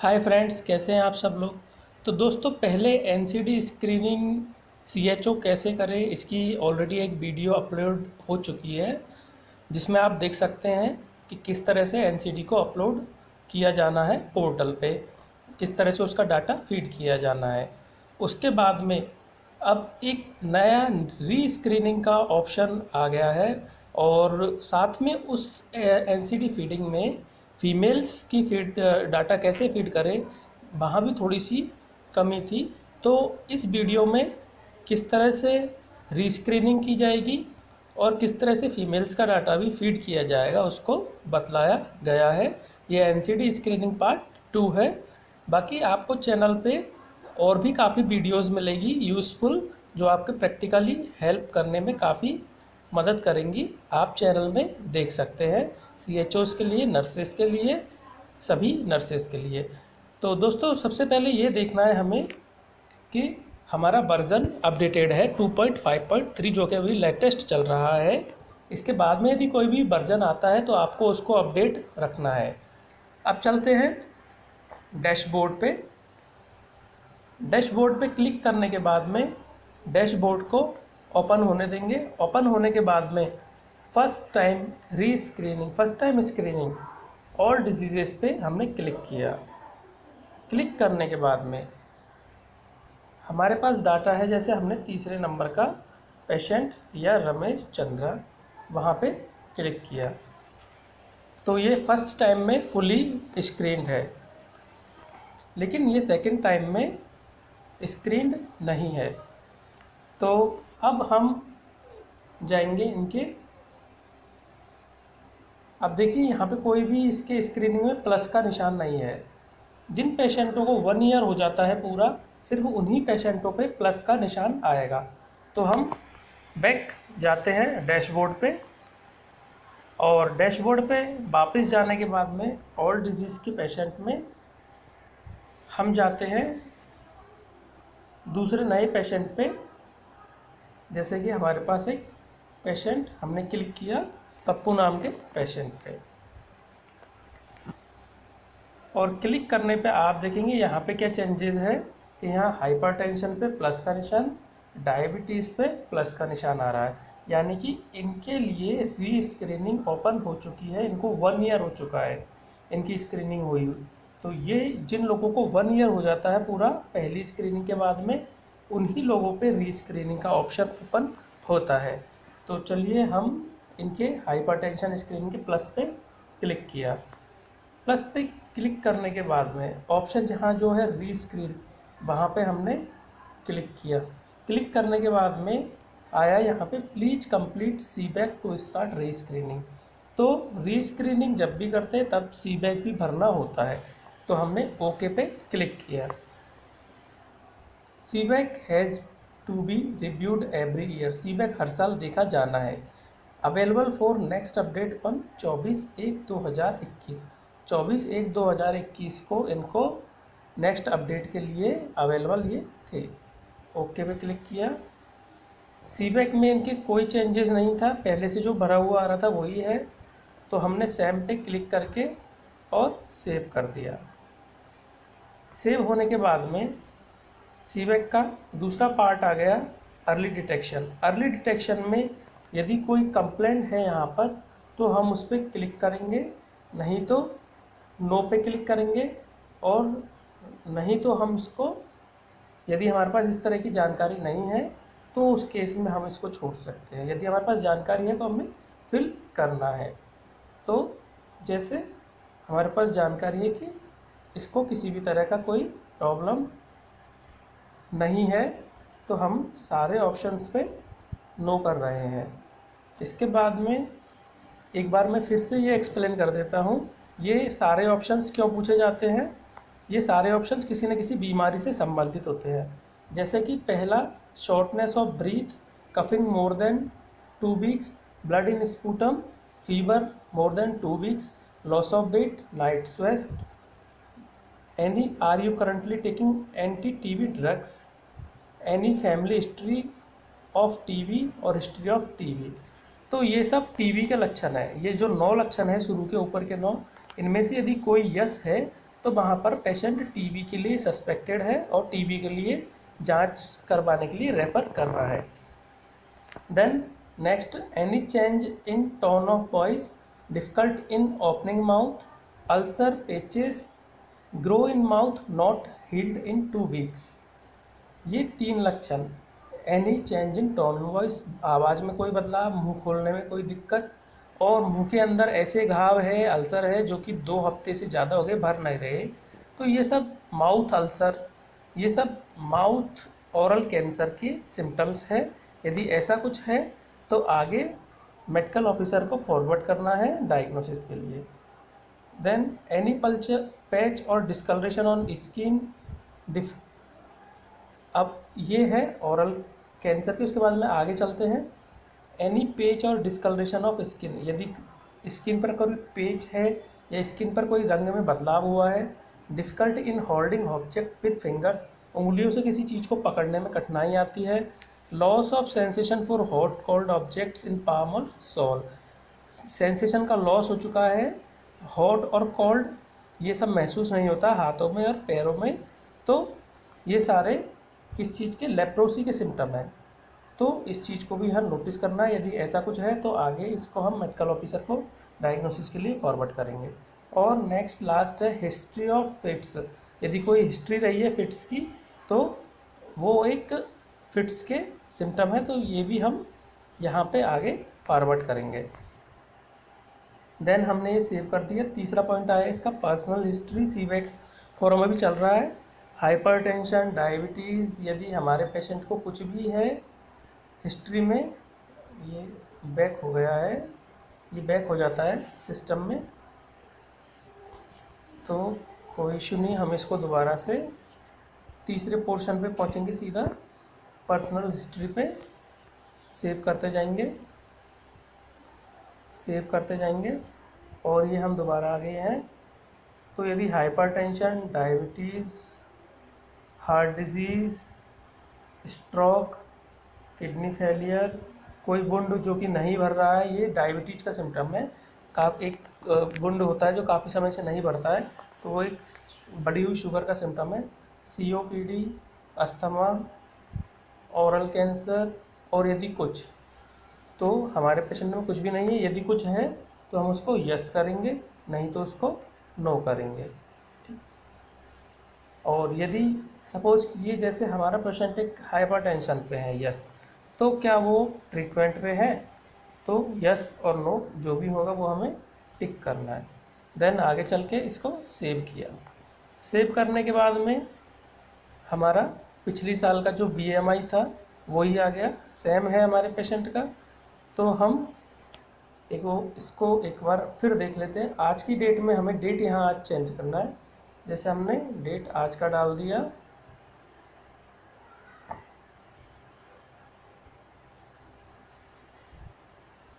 Hi friends, कैसे हैं आप सब लोग। तो दोस्तों, पहले एनसीडी स्क्रीनिंग सीएचओ कैसे करें इसकी ऑलरेडी एक वीडियो अपलोड हो चुकी है, जिसमें आप देख सकते हैं कि किस तरह से एनसीडी को अपलोड किया जाना है पोर्टल पे, किस तरह से उसका डाटा फीड किया जाना है। उसके बाद में अब एक नया री स्क्रीनिंग का ऑप्शन आ गया है, और साथ में उस एनसीडी फीडिंग में फीमेल्स की फीड डाटा कैसे फीड करें, वहाँ भी थोड़ी सी कमी थी। तो इस वीडियो में किस तरह से रीस्क्रीनिंग की जाएगी और किस तरह से फीमेल्स का डाटा भी फीड किया जाएगा उसको बतलाया गया है। ये एनसीडी स्क्रीनिंग पार्ट 2 है। बाकी आपको चैनल पे और भी काफ़ी वीडियोस मिलेगी यूज़फुल, जो आपके प्रैक्टिकली हेल्प करने में काफ़ी मदद करेंगी। आप चैनल में देख सकते हैं, सीएचओस के लिए, नर्सेस के लिए, सभी नर्सेस के लिए। तो दोस्तों, सबसे पहले ये देखना है हमें कि हमारा वर्ज़न अपडेटेड है 2.5.3, जो कि अभी लेटेस्ट चल रहा है। इसके बाद में यदि कोई भी वर्ज़न आता है तो आपको उसको अपडेट रखना है। अब चलते हैं डैशबोर्ड पे। डैशबोर्ड पे क्लिक करने के बाद में डैशबोर्ड को ओपन होने देंगे। ओपन होने के बाद में first time screening all diseases पे हमने क्लिक किया। क्लिक करने के बाद में हमारे पास डाटा है, जैसे हमने तीसरे नंबर का पेशेंट लिया रमेश चंद्रा, वहाँ पे क्लिक किया तो ये फर्स्ट टाइम में फुली स्क्रीन्ड है, लेकिन ये सेकंड टाइम में स्क्रीन्ड नहीं है। तो अब हम जाएंगे इनके। अब देखिए, यहाँ पे कोई भी इसके स्क्रीनिंग में प्लस का निशान नहीं है। जिन पेशेंटों को 1 ईयर हो जाता है पूरा, सिर्फ उन्हीं पेशेंटों पे प्लस का निशान आएगा। तो हम बैक जाते हैं डैशबोर्ड पे, और डैशबोर्ड पे वापस जाने के बाद में ऑल डिजीज़ के पेशेंट में हम जाते हैं दूसरे नए पेशेंट पे। जैसे कि हमारे पास एक पेशेंट हमने क्लिक किया पप्पू नाम के पेशेंट पे, और क्लिक करने पे आप देखेंगे यहाँ पे क्या चेंजेस है कि यहाँ हाइपरटेंशन पे प्लस का निशान, डायबिटीज़ पे प्लस का निशान आ रहा है। यानी कि इनके लिए री स्क्रीनिंग ओपन हो चुकी है। इनको 1 ईयर हो चुका है इनकी स्क्रीनिंग हुई। तो ये जिन लोगों को 1 ईयर हो जाता है पूरा पहली स्क्रीनिंग के बाद में, उन्हीं लोगों पे री स्क्रीनिंग का ऑप्शन ओपन होता है। तो चलिए, हम इनके हाइपरटेंशन स्क्रीनिंग के प्लस पे क्लिक किया। प्लस पे क्लिक करने के बाद में ऑप्शन जहाँ जो है री स्क्रीन, वहाँ पे हमने क्लिक किया। क्लिक करने के बाद में आया यहाँ पे please complete CBAC to start re screening. तो री स्क्रीनिंग जब भी करते हैं तब सीबैक भी भरना होता है। तो हमने ओके पे क्लिक किया। Seaback has to be reviewed every year. Seaback हर साल देखा जाना है। Available for next update on 24/1/2021। 24/1/2021 को इनको नेक्स्ट अपडेट के लिए अवेलेबल ये थे। ओके पे क्लिक किया। सीबैक में इनके कोई चेंजेस नहीं था, पहले से जो भरा हुआ आ रहा था वही है। तो हमने सेम पे क्लिक करके और सेव कर दिया। सेव होने के बाद में सीबैक का दूसरा पार्ट आ गया, अर्ली डिटेक्शन। अर्ली डिटेक्शन में यदि कोई कंप्लेंट है यहाँ पर तो हम उस पर क्लिक करेंगे, नहीं तो नो पे क्लिक करेंगे, और नहीं तो हम इसको, यदि हमारे पास इस तरह की जानकारी नहीं है तो उस केस में हम इसको छोड़ सकते हैं। यदि हमारे पास जानकारी है तो हमें फिल करना है। तो जैसे हमारे पास जानकारी है कि इसको किसी भी तरह का कोई प्रॉब्लम नहीं है, तो हम सारे ऑप्शंस पे नो कर रहे हैं। इसके बाद में एक बार मैं फिर से ये एक्सप्लेन कर देता हूँ, ये सारे ऑप्शंस क्यों पूछे जाते हैं। ये सारे ऑप्शंस किसी न किसी बीमारी से संबंधित होते हैं। जैसे कि पहला, shortness of breath, coughing more than 2 weeks, blood in sputum, fever more than 2 weeks, loss of weight, night sweat, any are you currently taking anti TB drugs, any family history of TB और history of TB. तो ये सब TB के लक्षण है। ये जो 9 लक्षण है शुरू के ऊपर के 9, इनमें से यदि कोई यस है तो वहाँ पर पेशेंट टीबी के लिए सस्पेक्टेड है और टीबी के लिए जांच करवाने के लिए रेफ़र कर रहा है। Then next, any change in tone of voice, difficult in opening mouth, ulcer, patches, grow in mouth not healed in 2 weeks. ये 3 लक्षण, any change in tone voice, आवाज़ में कोई बदलाव, मुंह खोलने में कोई दिक्कत, और मुंह के अंदर ऐसे घाव है, अल्सर है जो कि 2 हफ्ते से ज़्यादा हो गए, भर नहीं रहे, तो ये सब माउथ अल्सर, ये सब माउथ ओरल कैंसर के सिम्टम्स है। यदि ऐसा कुछ है तो आगे मेडिकल ऑफिसर को फॉरवर्ड करना है डायग्नोसिस के लिए। देन एनी पल्चर, पैच और डिस्कलरेशन ऑन स्किन, अब ये है ओरल कैंसर के। उसके बाद में आगे चलते हैं। एनी पेच और डिस्कलरेशन ऑफ स्किन, यदि स्किन पर कोई पेच है या स्किन पर कोई रंग में बदलाव हुआ है। Difficult in holding object with fingers, उंगलियों से किसी चीज़ को पकड़ने में कठिनाई आती है। Loss of sensation for hot cold objects in palm और सोल, सेंसेशन का लॉस हो चुका है, हॉट और कोल्ड ये सब महसूस नहीं होता हाथों में और पैरों में, तो ये सारे किस चीज़ के, लेप्रोसी के सिम्टम हैं। तो इस चीज़ को भी हम नोटिस करना है। यदि ऐसा कुछ है तो आगे इसको हम मेडिकल ऑफिसर को डायग्नोसिस के लिए फॉरवर्ड करेंगे। और नेक्स्ट लास्ट है हिस्ट्री ऑफ फिट्स, यदि कोई हिस्ट्री रही है फिट्स की तो वो एक फिट्स के सिम्टम है, तो ये भी हम यहाँ पे आगे फॉरवर्ड करेंगे। देन हमने ये सेव कर दिया। तीसरा पॉइंट आया इसका पर्सनल हिस्ट्री, सीवैक फोरम में भी चल रहा है। हाइपरटेंशन, डायबिटीज़, यदि हमारे पेशेंट को कुछ भी है हिस्ट्री में, ये बैक हो गया है, ये बैक हो जाता है सिस्टम में, तो कोई इशू नहीं, हम इसको दोबारा से तीसरे पोर्शन पे पहुंचेंगे, सीधा पर्सनल हिस्ट्री पे सेव करते जाएंगे, सेव करते जाएंगे, और ये हम दोबारा आ गए हैं। तो यदि hypertension, diabetes, heart disease, stroke, kidney failure, कोई वुंड जो कि नहीं भर रहा है, ये डायबिटीज़ का सिम्टम है। एक वुंड होता है जो काफ़ी समय से नहीं भरता है, तो वो एक बढ़ी हुई शुगर का सिम्टम है। COPD, अस्थमा, ओरल कैंसर, और यदि कुछ, तो हमारे पेशेंट में कुछ भी नहीं है, यदि कुछ है तो हम उसको यस करेंगे, नहीं तो उसको नो करेंगे। और यदि सपोज कीजिए जैसे हमारा पेशेंट एक हाइपरटेंशन पे है, यस, तो क्या वो ट्रीटमेंट पे है, तो यस और नो जो भी होगा वो हमें टिक करना है। देन आगे चल के इसको सेव किया। सेव करने के बाद में हमारा पिछली साल का जो BMI था वही आ गया, सेम है हमारे पेशेंट का। तो हम इसको एक बार फिर देख लेते हैं। आज की डेट में हमें डेट यहाँ आज चेंज करना है। जैसे हमने डेट आज का डाल दिया,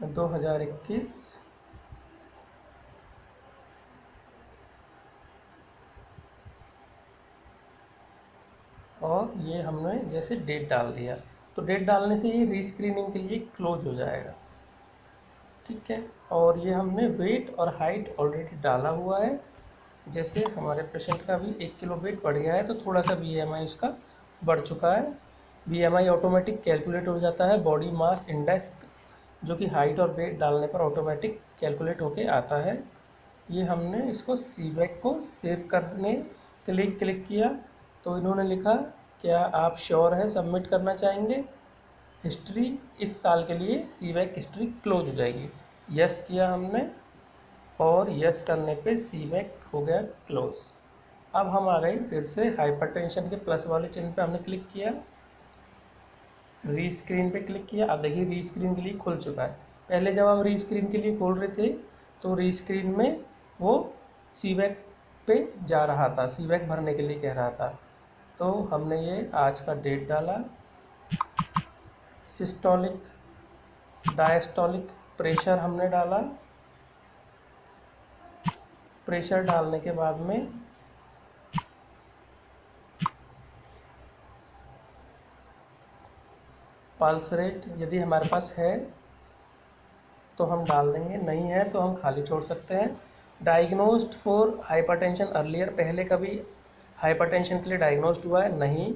- 2021, और ये हमने जैसे डेट डाल दिया, तो डेट डालने से ये रीस्क्रीनिंग के लिए क्लोज हो जाएगा, ठीक है। और ये हमने वेट और हाइट ऑलरेडी डाला हुआ है। जैसे हमारे पेशेंट का भी 1 किलो वेट बढ़ गया है, तो थोड़ा सा BMI उसका बढ़ चुका है। BMI ऑटोमेटिक कैलकुलेट हो जाता है, बॉडी मास इंडेक्स, जो कि हाइट और वेट डालने पर ऑटोमेटिक कैलकुलेट होके आता है। ये हमने इसको CBAC को सेव करने के लिए क्लिक किया, तो इन्होंने लिखा क्या आप श्योर हैं सबमिट करना चाहेंगे, हिस्ट्री इस साल के लिए CBAC हिस्ट्री क्लोज हो जाएगी। यस किया हमने, और यस करने पे CBAC हो गया क्लोज। अब हम आ गए फिर से हाइपरटेंशन के प्लस वाले चिन्ह पे हमने क्लिक किया, रीस्क्रीन पे क्लिक किया। अब देखिए रीस्क्रीन के लिए खुल चुका है। पहले जब हम रीस्क्रीन के लिए खोल रहे थे तो रीस्क्रीन में वो CBAC पे जा रहा था, CBAC भरने के लिए कह रहा था। तो हमने ये आज का डेट डाला, सिस्टोलिक, डायस्टोलिक प्रेशर हमने डाला। प्रेशर डालने के बाद में पल्स रेट यदि हमारे पास है तो हम डाल देंगे, नहीं है तो हम खाली छोड़ सकते हैं। डायग्नोस्ड फॉर हाइपरटेंशन अर्लियर, पहले कभी हाइपरटेंशन के लिए डायग्नोस्ड हुआ है? नहीं।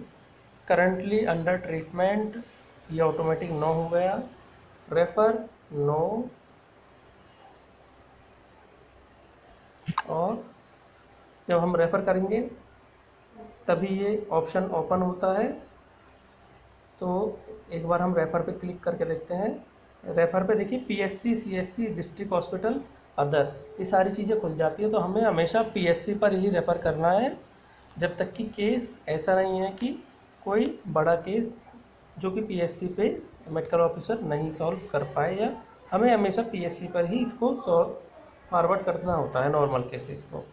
करंटली अंडर ट्रीटमेंट, ये ऑटोमेटिक नो हो गया। Refer, no. और जब हम रेफ़र करेंगे तभी ये ऑप्शन ओपन होता है। तो एक बार हम रेफ़र पे क्लिक करके देखते हैं। रेफ़र पे देखिए PSC, CSC, district hospital, other, ये सारी चीज़ें खुल जाती है। तो हमें हमेशा पीएससी पर ही रेफ़र करना है जब तक कि केस ऐसा नहीं है कि कोई बड़ा केस जो कि पीएससी पे मेडिकल ऑफिसर नहीं सॉल्व कर पाए, या हमें हमेशा पीएससी पर ही इसको फॉरवर्ड करना होता है नॉर्मल केसेस को।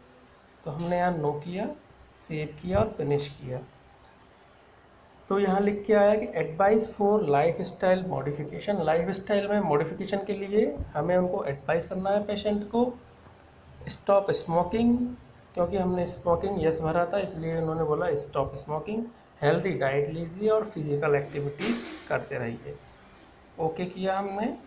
तो हमने यहाँ नो किया, सेव किया और फिनिश किया। तो यहाँ लिख के आया कि advice for life style modification, life style में मॉडिफिकेशन के लिए हमें उनको एडवाइस करना है पेशेंट को। स्टॉप स्मोकिंग, क्योंकि हमने स्मोकिंग यस भरा था इसलिए उन्होंने बोला स्टॉप स्मोकिंग। हेल्दी डाइट लीजिए और फिजिकल एक्टिविटीज़ करते रहिए। ओके किया हमने।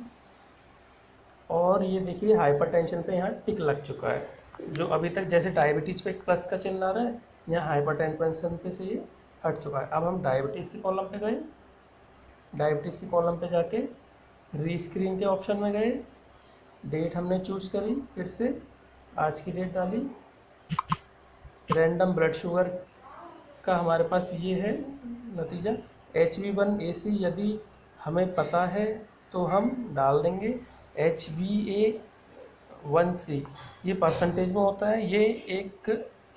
और ये देखिए हाइपरटेंशन पे यहाँ टिक लग चुका है, जो अभी तक जैसे डायबिटीज़ पे एक प्लस का चिन्ह आ रहा है, यहाँ हाइपरटेंशन पे से ये हट चुका है। अब हम डायबिटीज़ के कॉलम पे गए, डायबिटीज़ के कॉलम पे जाके रीस्क्रीन के ऑप्शन में गए, डेट हमने चूज़ करी, फिर से आज की डेट डाली। रैंडम ब्लड शुगर का हमारे पास ये है नतीजा। HB1AC यदि हमें पता है तो हम डाल देंगे। HbA1c ये परसेंटेज में होता है, ये एक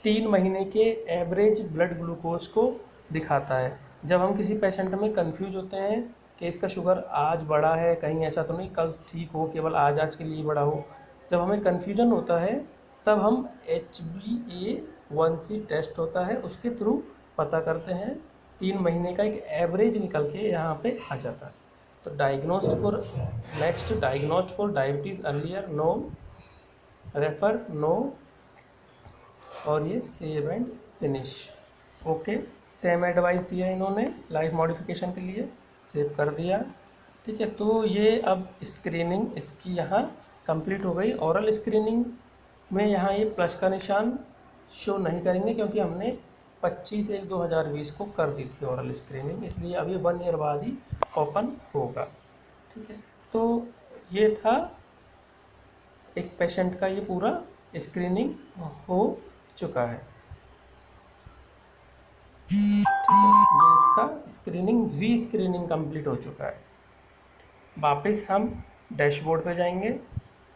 3 महीने के एवरेज ब्लड ग्लूकोज को दिखाता है। जब हम किसी पेशेंट में कंफ्यूज होते हैं कि इसका शुगर आज बढ़ा है, कहीं ऐसा तो नहीं कल ठीक हो, केवल आज के लिए बढ़ा हो, जब हमें कन्फ्यूजन होता है तब हम HbA1c टेस्ट होता है उसके थ्रू पता करते हैं। 3 महीने का एक एवरेज निकल के यहाँ पे आ जाता है। तो diagnosed for, next diagnosed for diabetes earlier, no. Refer, no. और ये save and finish. Okay, same advice दिया इन्होंने लाइफ मॉडिफिकेशन के लिए, सेव कर दिया। ठीक है, तो ये अब स्क्रीनिंग इसकी यहाँ कंप्लीट हो गई। ओरल स्क्रीनिंग में यहाँ ये प्लस का निशान शो नहीं करेंगे क्योंकि हमने 25/1/2020 को कर दी थी ओरल स्क्रीनिंग, इसलिए अभी 1 ईयर बाद ही ओपन होगा। ठीक है, तो ये था एक पेशेंट का ये पूरा स्क्रीनिंग हो चुका है। ठीक है, ये इसका स्क्रीनिंग री स्क्रीनिंग कंप्लीट हो चुका है। वापस हम डैशबोर्ड पे जाएंगे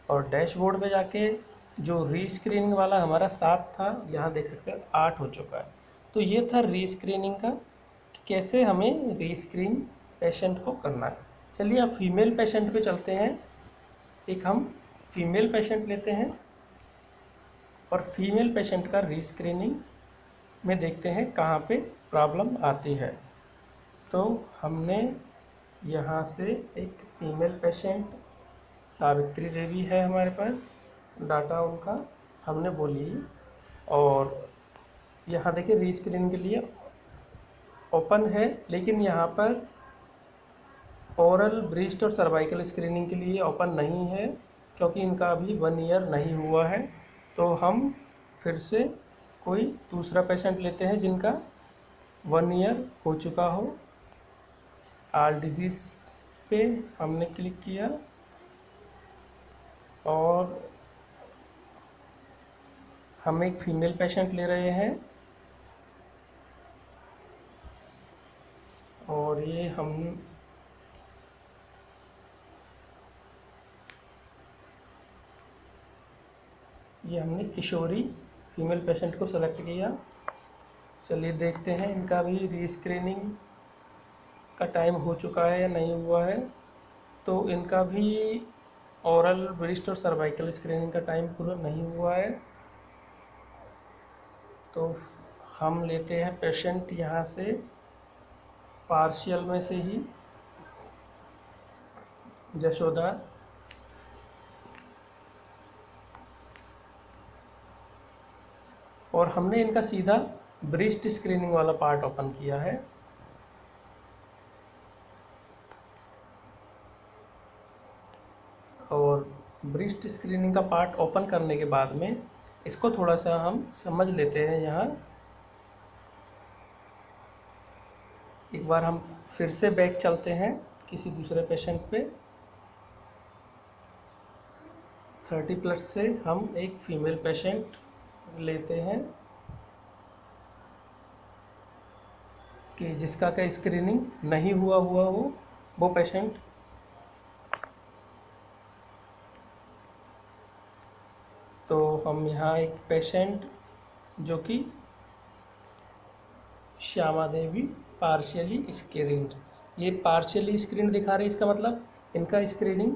और डैशबोर्ड पे जाके जो री स्क्रीनिंग वाला हमारा 7 था, यहाँ देख सकते हैं 8 हो चुका है। तो ये था री स्क्रीनिंग का, कैसे हमें री स्क्रीन पेशेंट को करना है। चलिए अब फीमेल पेशेंट पे चलते हैं। एक हम फीमेल पेशेंट लेते हैं और फीमेल पेशेंट का री स्क्रीनिंग में देखते हैं कहाँ पे प्रॉब्लम आती है। तो हमने यहाँ से एक फीमेल पेशेंट सावित्री देवी है हमारे पास, डाटा उनका हमने बोली, और यहाँ देखिए री स्क्रीनिंग के लिए ओपन है, लेकिन यहाँ पर ओरल, ब्रेस्ट और सर्वाइकल स्क्रीनिंग के लिए ओपन नहीं है क्योंकि इनका अभी 1 ईयर नहीं हुआ है। तो हम फिर से कोई दूसरा पेशेंट लेते हैं जिनका 1 ईयर हो चुका हो। ऑल डिजीज़ पे हमने क्लिक किया और हम एक फीमेल पेशेंट ले रहे हैं और ये हमने किशोरी फीमेल पेशेंट को सेलेक्ट किया। चलिए देखते हैं इनका भी री स्क्रीनिंग का टाइम हो चुका है या नहीं हुआ है। तो इनका भी ओरल, ब्रेस्ट और सर्वाइकल स्क्रीनिंग का टाइम पूरा नहीं हुआ है। तो हम लेते हैं पेशेंट यहाँ से पार्शियल में से ही, जशोदा। और हमने इनका सीधा ब्रेस्ट स्क्रीनिंग वाला पार्ट ओपन किया है। और रिस्ट स्क्रीनिंग का पार्ट ओपन करने के बाद में इसको थोड़ा सा हम समझ लेते हैं। यहाँ एक बार हम फिर से बैक चलते हैं किसी दूसरे पेशेंट पे। 30+ से हम एक फीमेल पेशेंट लेते हैं कि जिसका का स्क्रीनिंग नहीं हुआ वो पेशेंट। तो हम यहाँ एक पेशेंट जो कि श्यामा देवी पार्शियली स्क्रीन्ड, ये पार्शियली स्क्रीन दिखा रही है, इसका मतलब इनका स्क्रीनिंग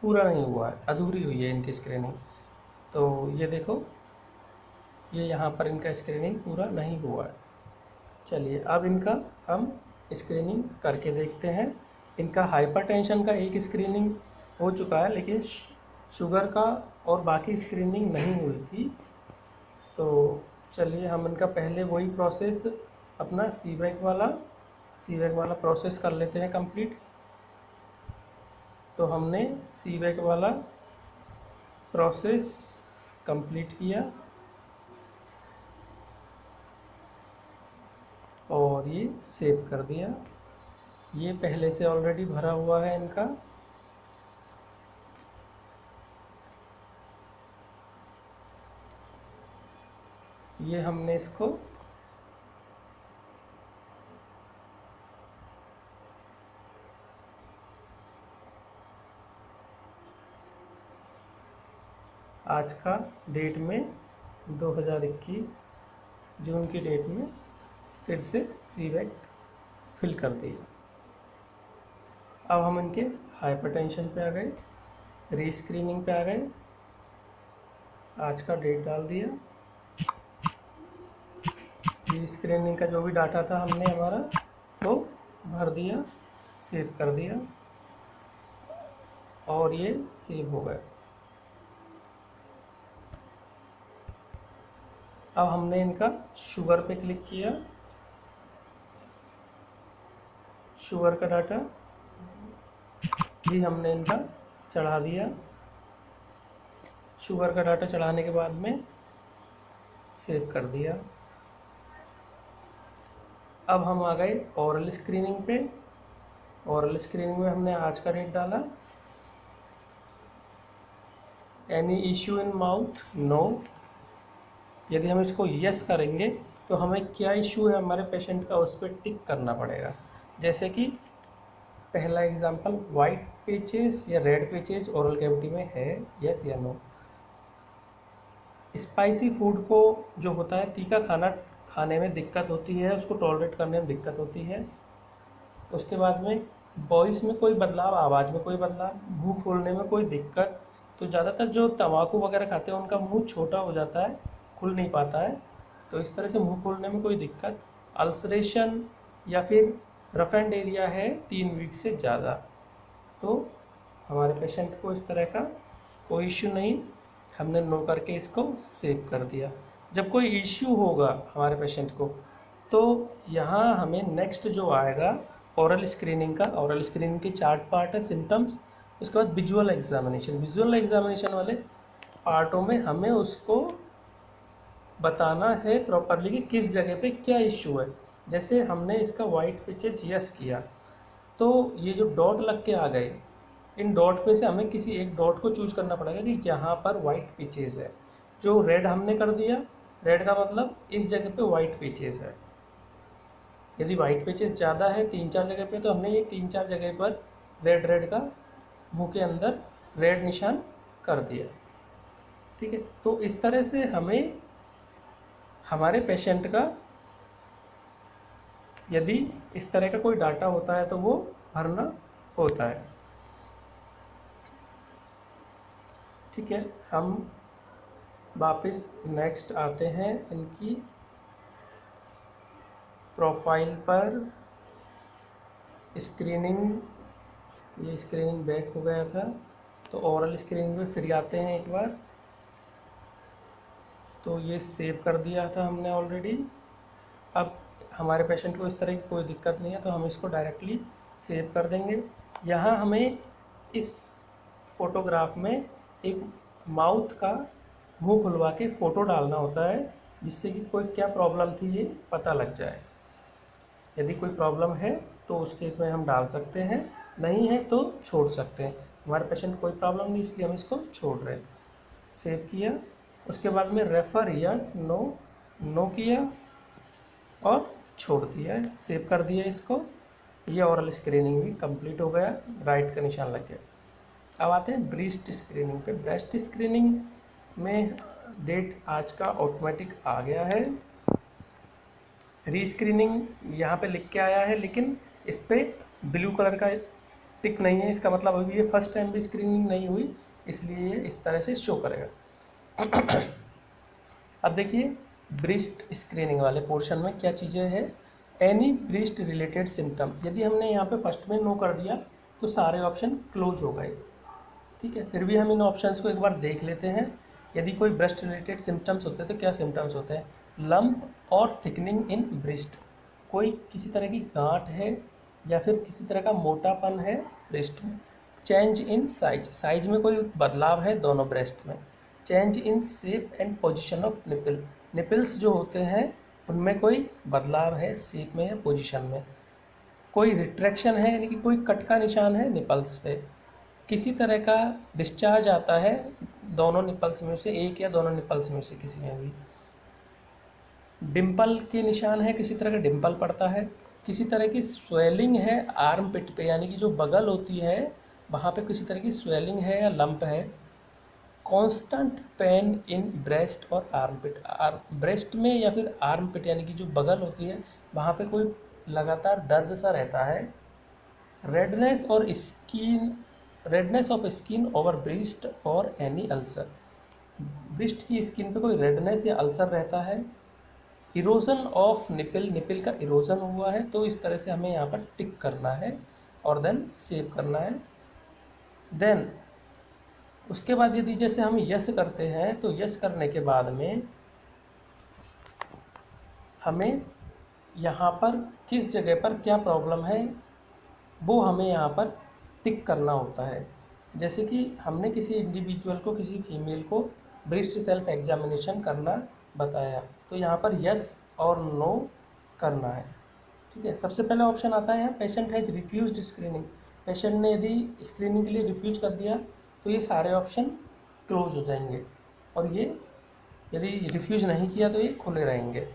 पूरा नहीं हुआ है, अधूरी हुई है इनकी स्क्रीनिंग। तो ये देखो, ये यहाँ पर इनका स्क्रीनिंग पूरा नहीं हुआ है। चलिए अब इनका हम स्क्रीनिंग करके देखते हैं। इनका हाइपरटेंशन का एक स्क्रीनिंग हो चुका है, लेकिन शुगर का और बाकी स्क्रीनिंग नहीं हुई थी। तो चलिए हम इनका पहले वही प्रोसेस अपना सीवैक वाला प्रोसेस कर लेते हैं कंप्लीट। तो हमने सीवैक वाला प्रोसेस कंप्लीट किया और ये सेव कर दिया। ये पहले से ऑलरेडी भरा हुआ है इनका। ये हमने इसको आज का डेट में 2021 जून की डेट में फिर से सीवैक फिल कर दिया। अब हम इनके हाइपरटेंशन पे आ गए, रीस्क्रीनिंग पे आ गए, आज का डेट डाल दिया। रीस्क्रीनिंग का जो भी डाटा था हमने हमारा तो भर दिया, सेव कर दिया और ये सेव हो गया। अब हमने इनका शुगर पे क्लिक किया, शुगर का डाटा भी हमने इनका चढ़ा दिया। शुगर का डाटा चढ़ाने के बाद में सेव कर दिया। अब हम आ गए ओरल स्क्रीनिंग पे। ओरल स्क्रीनिंग में हमने आज का डेट डाला। Any issue in mouth, no. यदि हम इसको यस करेंगे तो हमें क्या इश्यू है हमारे पेशेंट का उस पर टिक करना पड़ेगा। जैसे कि पहला एग्जांपल, वाइट पेचेस या रेड पेचेस ओरल कैविटी में है, यस या नो। स्पाइसी फूड को जो होता है, तीखा खाना खाने में दिक्कत होती है, उसको टॉलरेट करने में दिक्कत होती है। उसके बाद में वॉइस में कोई बदलाव, आवाज़ में कोई बदलाव, मुंह खोलने में कोई दिक्कत। तो ज़्यादातर जो तंबाकू वगैरह खाते हैं उनका मुंह छोटा हो जाता है, खुल नहीं पाता है। तो इस तरह से मुंह खोलने में कोई दिक्कत, अल्सरेशन या फिर रफ एंड एरिया है 3 वीक से ज़्यादा, तो हमारे पेशेंट को इस तरह का कोई इश्यू नहीं, हमने नो करके इसको सेव कर दिया। जब कोई इश्यू होगा हमारे पेशेंट को तो यहाँ हमें नेक्स्ट जो आएगा ओरल स्क्रीनिंग का। ओरल स्क्रीनिंग के 4 पार्ट है, सिम्टम्स, उसके बाद विजुअल एग्जामिनेशन। विजुअल एग्जामिनेशन वाले पार्टों में हमें उसको बताना है प्रॉपरली कि किस जगह पे क्या इश्यू है। जैसे हमने इसका वाइट पेचेस यस किया तो ये जो डॉट लग के आ गए, इन डॉट पे से हमें किसी एक डॉट को चूज करना पड़ेगा कि यहाँ पर वाइट पेचेस है। जो रेड हमने कर दिया, रेड का मतलब इस जगह पे वाइट पेचेस है। यदि वाइट पेचेस ज़्यादा है 3-4 जगह पे तो हमने ये 3-4 जगह पर रेड का मुंह के अंदर रेड निशान कर दिया। ठीक है, तो इस तरह से हमें हमारे पेशेंट का यदि इस तरह का कोई डाटा होता है तो वो भरना होता है। ठीक है, हम वापस नेक्स्ट आते हैं इनकी प्रोफाइल पर। स्क्रीनिंग, ये स्क्रीनिंग बैक हो गया था तो ओरल स्क्रीनिंग में फिर आते हैं एक बार। तो ये सेव कर दिया था हमने ऑलरेडी। अब हमारे पेशेंट को इस तरह की कोई दिक्कत नहीं है तो हम इसको डायरेक्टली सेव कर देंगे। यहाँ हमें इस फोटोग्राफ में एक माउथ का मुंह खुलवा के फ़ोटो डालना होता है, जिससे कि कोई क्या प्रॉब्लम थी ये पता लग जाए। यदि कोई प्रॉब्लम है तो उस केस में हम डाल सकते हैं, नहीं है तो छोड़ सकते हैं। हमारे पेशेंट कोई प्रॉब्लम नहीं, इसलिए हम इसको छोड़ रहे हैं। सेव किया, उसके बाद में रेफ़र यस नो, नो किया और छोड़ दिया है, सेव कर दिया इसको। ये ओरल स्क्रीनिंग भी कंप्लीट हो गया, राइट का निशान लग गया। अब आते हैं ब्रेस्ट स्क्रीनिंग पे। ब्रेस्ट स्क्रीनिंग में डेट आज का ऑटोमेटिक आ गया है। री स्क्रीनिंग यहाँ पे लिख के आया है, लेकिन इस पर ब्लू कलर का टिक नहीं है, इसका मतलब अभी ये फर्स्ट टाइम भी स्क्रीनिंग नहीं हुई, इसलिए ये इस तरह से शो करेगा। अब देखिए ब्रेस्ट स्क्रीनिंग वाले पोर्शन में क्या चीज़ें हैं। एनी ब्रेस्ट रिलेटेड सिम्टम, यदि हमने यहाँ पे फर्स्ट में नो कर दिया तो सारे ऑप्शन क्लोज हो गए, ठीक है। फिर भी हम इन ऑप्शंस को एक बार देख लेते हैं। यदि कोई ब्रेस्ट रिलेटेड सिम्टम्स होते हैं तो क्या सिम्टम्स होते हैं। लंप और थिकनिंग इन ब्रेस्ट, कोई किसी तरह की गांठ है या फिर किसी तरह का मोटापन है ब्रेस्ट में। चेंज इन साइज, साइज में कोई बदलाव है दोनों ब्रेस्ट में। Change in shape and position of nipple, nipples जो होते हैं उनमें कोई बदलाव है शेप में या पोजीशन में। कोई रिट्रैक्शन है, यानी कि कोई कट का निशान है निपल्स पे। किसी तरह का डिस्चार्ज आता है दोनों निपल्स में से, एक या दोनों निपल्स में से किसी में भी। डिम्पल के निशान है, किसी तरह का डिम्पल पड़ता है। किसी तरह की स्वेलिंग है आर्म पिट पे, यानी कि जो बगल होती है वहाँ पे किसी तरह की स्वेलिंग है या लंप है। कांस्टेंट पेन इन ब्रेस्ट और आर्म पिट, ब्रेस्ट में या फिर आर्म पिट यानी कि जो बगल होती है वहाँ पे कोई लगातार दर्द सा रहता है। रेडनेस और skin, redness of skin over breast और एनी अल्सर, ब्रेस्ट की स्किन पे कोई रेडनेस या अल्सर रहता है। इरोजन ऑफ निपल, निपल का इरोजन हुआ है, तो इस तरह से हमें यहाँ पर टिक करना है और देन सेव करना है। देन उसके बाद यदि जैसे हम यस करते हैं तो यस करने के बाद में हमें यहाँ पर किस जगह पर क्या प्रॉब्लम है वो हमें यहाँ पर टिक करना होता है। जैसे कि हमने किसी इंडिविजुअल को, किसी फीमेल को ब्रेस्ट सेल्फ एग्जामिनेशन करना बताया, तो यहाँ पर यस और नो करना है, ठीक है। सबसे पहले ऑप्शन आता है यहाँ patient has refused screening, patient ने यदि स्क्रीनिंग के लिए रिफ्यूज कर दिया तो ये सारे ऑप्शन क्लोज हो जाएंगे, और ये यदि रिफ्यूज नहीं किया तो ये खुले रहेंगे।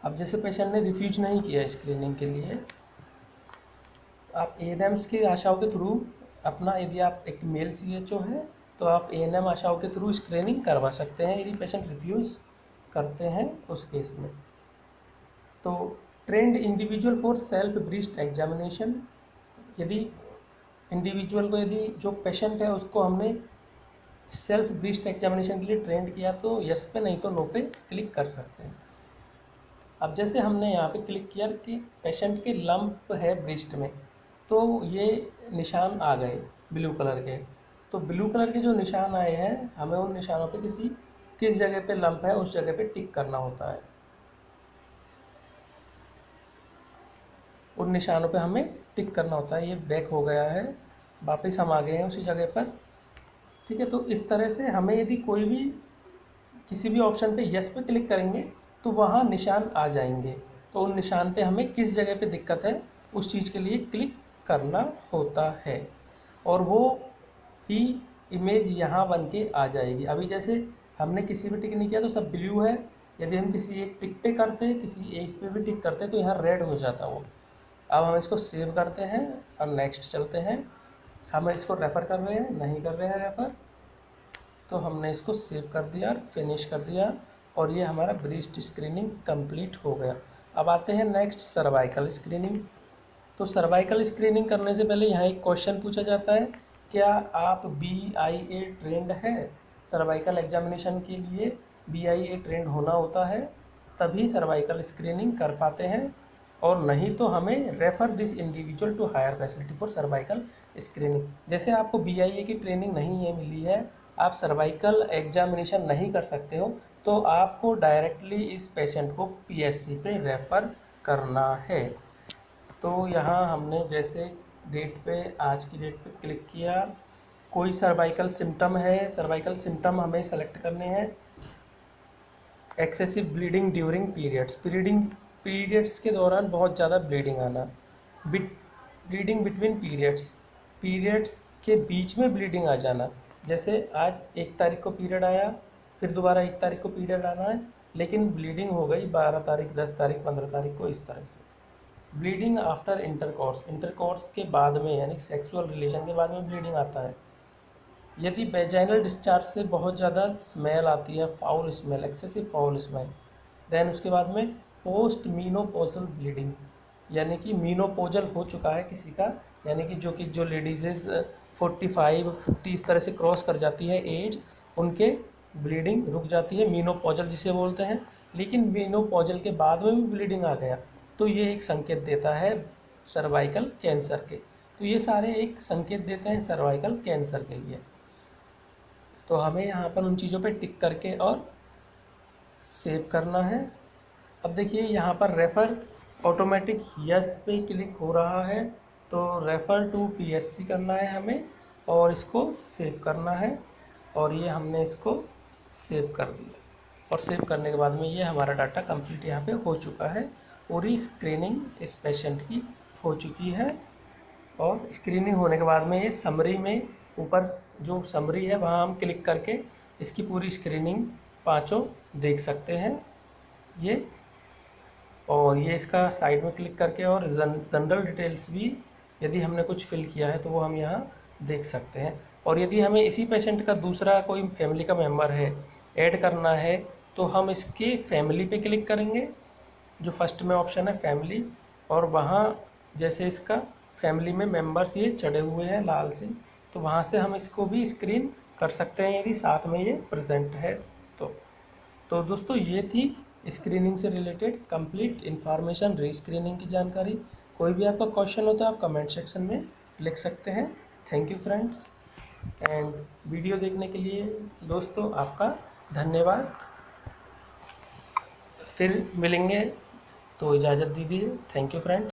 अब जैसे पेशेंट ने रिफ्यूज नहीं किया स्क्रीनिंग के लिए, तो आप एएनएम्स की आशाओं के थ्रू अपना, यदि आप एक मेल सीएचओ है तो आप एएनएम आशाओं के थ्रू स्क्रीनिंग करवा सकते हैं यदि पेशेंट रिफ्यूज़ करते हैं उस केस में। तो trend individual for self breast examination, यदि इंडिविजुअल को, यदि जो पेशेंट है उसको हमने सेल्फ ब्रेस्ट एग्जामिनेशन के लिए ट्रेंड किया तो यस पे, नहीं तो नो पे क्लिक कर सकते हैं। अब जैसे हमने यहाँ पे क्लिक किया कि पेशेंट के लंप है ब्रेस्ट में, तो ये निशान आ गए ब्लू कलर के। तो ब्लू कलर के जो निशान आए हैं हमें उन निशानों पे किस जगह पे लंप है उस जगह पे टिक करना होता है। उन निशानों पे हमें टिक करना होता है। ये बैक हो गया है, वापस हम आ गए हैं उसी जगह पर, ठीक है। तो इस तरह से हमें यदि कोई भी किसी भी ऑप्शन पे यस पे क्लिक करेंगे तो वहाँ निशान आ जाएंगे, तो उन निशान पे हमें किस जगह पे दिक्कत है उस चीज़ के लिए क्लिक करना होता है, और वो ही इमेज यहाँ बन के आ जाएगी। अभी जैसे हमने किसी भी टिक नहीं किया तो सब ब्लू है, यदि हम किसी एक टिक पे करते, किसी एक पे भी टिक करते तो यहाँ रेड हो जाता वो। अब हम इसको सेव करते हैं और नेक्स्ट चलते हैं। हम इसको रेफ़र कर रहे हैं, नहीं कर रहे हैं रेफ़र, तो हमने इसको सेव कर दिया और फिनिश कर दिया, और ये हमारा ब्रेस्ट स्क्रीनिंग कंप्लीट हो गया। अब आते हैं नेक्स्ट सर्वाइकल स्क्रीनिंग। तो सर्वाइकल स्क्रीनिंग करने से पहले यहाँ एक क्वेश्चन पूछा जाता है, क्या आप BIA ट्रेंड है। सर्वाइकल एग्जामिनेशन के लिए BIA ट्रेंड होना होता है, तभी सर्वाइकल स्क्रीनिंग कर पाते हैं, और नहीं तो हमें refer this individual to higher facility for cervical screening. जैसे आपको BIA की ट्रेनिंग नहीं है मिली है, आप सर्वाइकल एग्जामिनेशन नहीं कर सकते हो, तो आपको डायरेक्टली इस पेशेंट को PSC पे रेफ़र करना है। तो यहाँ हमने जैसे डेट पे, आज की डेट पे क्लिक किया, कोई सर्वाइकल सिम्टम है, सर्वाइकल सिम्टम हमें सेलेक्ट करने हैं। एक्सेसिव ब्लीडिंग ड्यूरिंग पीरियड्स के दौरान बहुत ज़्यादा ब्लीडिंग आना, ब्लीडिंग बिटवीन पीरियड्स के बीच में ब्लीडिंग आ जाना। जैसे आज 1 तारीख को पीरियड आया, फिर दोबारा 1 तारीख को पीरियड आना है, लेकिन ब्लीडिंग हो गई 12 तारीख, 10 तारीख, 15 तारीख को, इस तरह से। ब्लीडिंग आफ्टर इंटरकोर्स के बाद में, यानी सेक्सुअल रिलेशन के बाद में ब्लीडिंग आता है। यदि वेजाइनल डिस्चार्ज से बहुत ज़्यादा स्मेल आती है, foul smell, excessive foul smell, then उसके बाद में पोस्ट मीनोपॉजल ब्लीडिंग, यानी कि मीनोपॉजल हो चुका है किसी का, यानी कि जो लेडीज़ 45, 50 इस तरह से क्रॉस कर जाती है एज, उनके ब्लीडिंग रुक जाती है, मीनोपॉजल जिसे बोलते हैं। लेकिन मीनोपॉजल के बाद में भी ब्लीडिंग आ गया तो ये एक संकेत देता है सर्वाइकल कैंसर के। तो ये सारे एक संकेत देते हैं सर्वाइकल कैंसर के लिए। तो हमें यहाँ पर उन चीज़ों पे टिक करके और सेव करना है। अब देखिए यहाँ पर रेफ़र ऑटोमेटिक यस पे क्लिक हो रहा है, तो रेफ़र टू पीएससी करना है हमें और इसको सेव करना है। और ये हमने इसको सेव कर दिया, और सेव करने के बाद में ये हमारा डाटा कंप्लीट यहाँ पे हो चुका है। पूरी स्क्रीनिंग इस पेशेंट की हो चुकी है। और स्क्रीनिंग होने के बाद में ये समरी में, ऊपर जो समरी है वहाँ हम क्लिक करके इसकी पूरी स्क्रीनिंग पाँचों देख सकते हैं ये। और ये इसका साइड में क्लिक करके, और जनरल डिटेल्स भी यदि हमने कुछ फिल किया है तो वो हम यहाँ देख सकते हैं। और यदि हमें इसी पेशेंट का दूसरा कोई फैमिली का मेम्बर है ऐड करना है, तो हम इसके फैमिली पे क्लिक करेंगे, जो फर्स्ट में ऑप्शन है फैमिली, और वहाँ जैसे इसका फैमिली में मेंबर्स ये चढ़े हुए हैं लाल से, तो वहाँ से हम इसको भी स्क्रीन कर सकते हैं यदि साथ में ये प्रेजेंट है तो दोस्तों ये थी स्क्रीनिंग से रिलेटेड कंप्लीट इन्फॉर्मेशन, रीस्क्रीनिंग की जानकारी। कोई भी आपका क्वेश्चन हो तो आप कमेंट सेक्शन में लिख सकते हैं। Thank you friends, and video देखने के लिए दोस्तों आपका धन्यवाद। फिर मिलेंगे, तो इजाज़त दीजिए। Thank you friends.